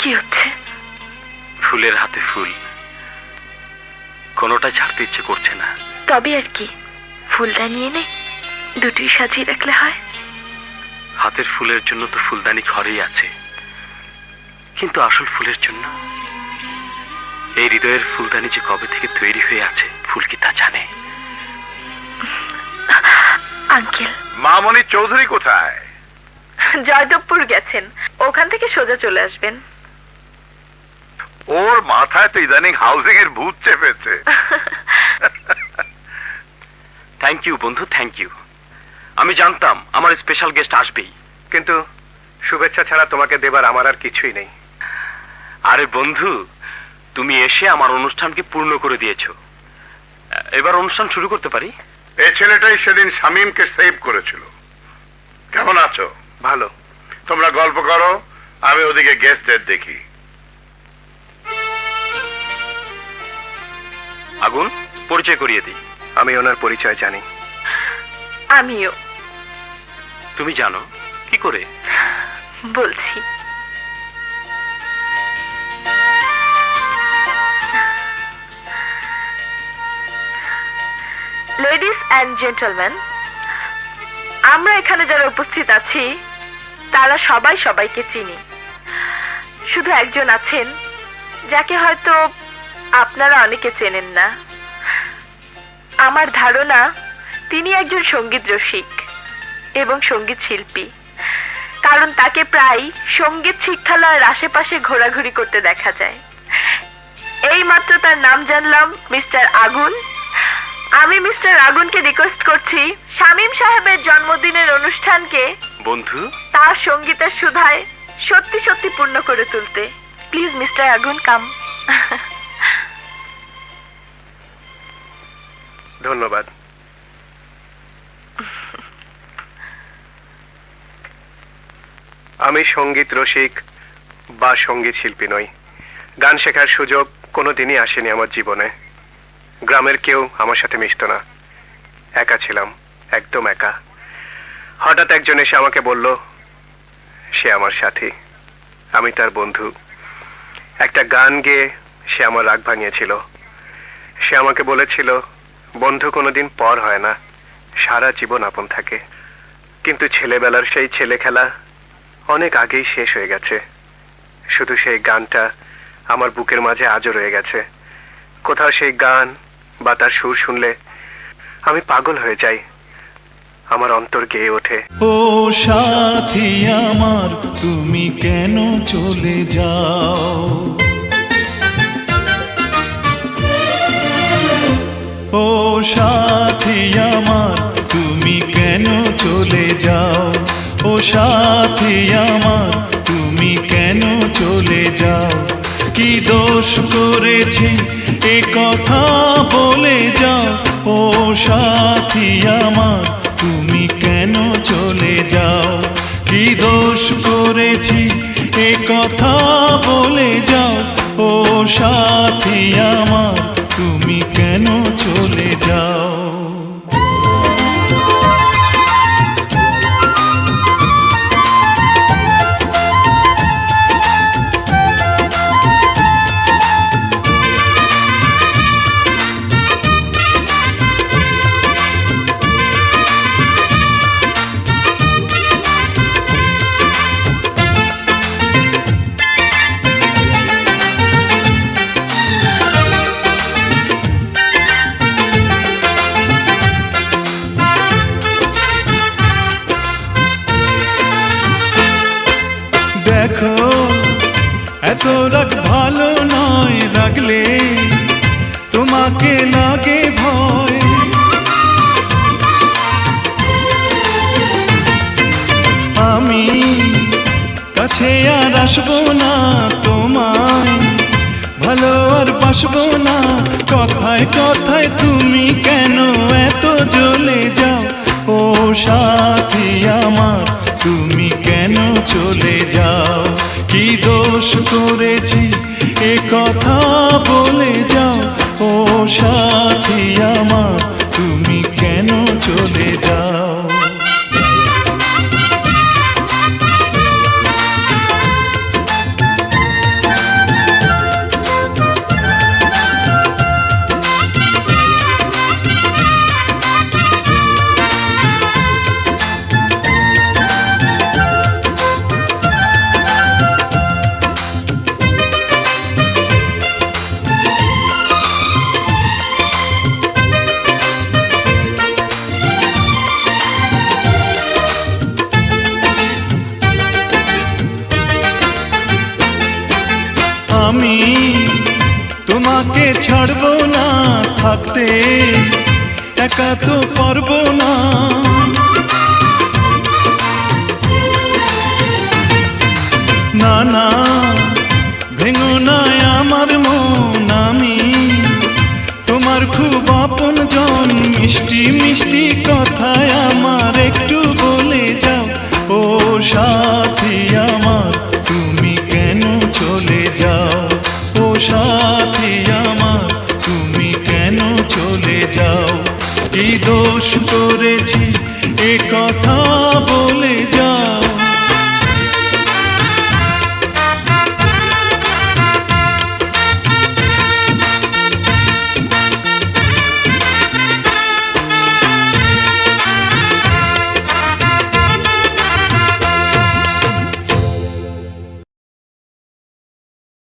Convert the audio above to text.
কি হচ্ছে? ফুলের হাতে ফুল, কোনোটা ছাড়তে ইচ্ছে করছে না। তবে আর কি, ফুলদানি এনে দুটোই সাজিয়ে রাখলে হয়। হাতের ফুলের জন্য তো ফুলদানি ঘরেই আছে, কিন্তু আসল ফুলের জন্য এই হৃদয়ের ফুলদানি যে কবে থেকে তৈরি হয়ে আছে, ফুল কি তা জানে? আঙ্কেল, মামনি চৌধুরী কোথায়? জয়দেবপুর গেছেন, ওখান থেকে সোজা চলে আসবেন। ওর মাথায় তো ইদানিং হাউজিং এর ভূত চেপেছে। থ্যাংক ইউ বন্ধু, থ্যাংক ইউ। আমি জানতাম আমার স্পেশাল গেস্ট আসবেই, কিন্তু শুভেচ্ছা ছাড়া তোমাকে দেবার আমার আর কিছুই নেই। আরে বন্ধু, তুমি এসে আমার অনুষ্ঠানকে পূর্ণ করে দিয়েছো। এবার অনুষ্ঠান শুরু করতে পারি? এই ছেলেটাই সেদিন শামীমকে সেভ করেছিল। কেমন আছো? ভালো। তোমরা গল্প করো, আমি ওদিকে গেস্টদের দেখি। আগুন, পরিচয় করিয়ে দিই। আমি ওনার পরিচয় জানি। আমিও। তুমি জানো কি করে? বলছি। লেডিস অ্যান্ড জেন্টলম্যান, আমরা এখানে যারা উপস্থিত আছি তারা সবাই সবাইকে চিনি। শুধু একজন আছেন যাকে হয়তো আপনারা অনেকে চেনেন না। আমার ধারণা তিনি একজন সঙ্গীত রসিক এবং সঙ্গীত শিল্পী, কারণ তাকে প্রায় সঙ্গীত শিক্ষালয়ের আশেপাশে ঘোরাঘুরি করতে দেখা যায়। এই মাত্র তার নাম জানলাম, মিস্টার আগুন। আমি মিস্টার আগুনকে রিকোয়েস্ট করছি শামীম সাহেবের জন্মদিনের অনুষ্ঠানকে বন্ধু তার সঙ্গীতের সুধায় সত্যি সত্যি পূর্ণ করে তুলতে। প্লিজ মিস্টার আগুন, কাম। ধন্যবাদ। আমি সঙ্গীত রসিক বা সঙ্গীত শিল্পী নই। গান শেখার সুযোগ কোনোদিনই আসেনি আমার জীবনে। গ্রামের কেউ আমার সাথে মিশতো না, একা ছিলাম, একদম একা। হঠাৎ একজন এসে আমাকে বলল সে আমার সাথী, আমি তার বন্ধু। একটা গান গেয়ে সে আমার রাগ ভাঙিয়েছিল। সে আমাকে বলেছিল বন্ধু কোনোদিন পর হয় না, সারা জীবন আপন থাকে। কিন্তু ছেলেবেলার সেই ছেলে খেলা অনেক আগেই শেষ হয়ে গেছে। শুধু সেই গানটা আমার বুকের মাঝে আজও রয়ে গেছে। কোথাও সেই গান বা তার সুর শুনলে আমি পাগল হয়ে যাই, আমার অন্তর গেয়ে ওঠে। ও সাথী আমার, তুমি কেন চলে যাও? ও সাথী আমার, তুমি কেন চলে যাও? ও সাথী আমার, তুমি কেন চলে যাও? কি দোষ করেছি এ কথা বলে যাও? ও সাথী আমার, তুমি কেন চলে যাও? কি দোষ করেছি এ কথা বলে যাও? ও সাথী আমার, তুমি কেন চলে যাও? দেখো এত রাগ ভালো নয়, রাগলে তোমাকে লাগে ভয়। আমি কাছে আর আসবো না, তোমায় ভালো আর বাসবো না। কথায় কথায় তুমি কেন এত জ্বলে যাও? ও সাথী আমার, তুমি কেন চলে যাও? কি দোষ করেছি এ কথা বলে যাও? ও সাথী আমার, তুমি কেন চলে যাও? তোমাকে ছাড়বো না, থাকতে একা তো পারবো না। না না ভেঙো না আমার মন, আমি তোমার খুব আপন জন। মিষ্টি মিষ্টি কথায় আমার একটু বলে যাও, ও সাথী আমার তুমি কেন চলে যাও, ও সাথী আমার তুমি কেন চলে যাও। কি দোষ করেছি এ কথা বলে যাও।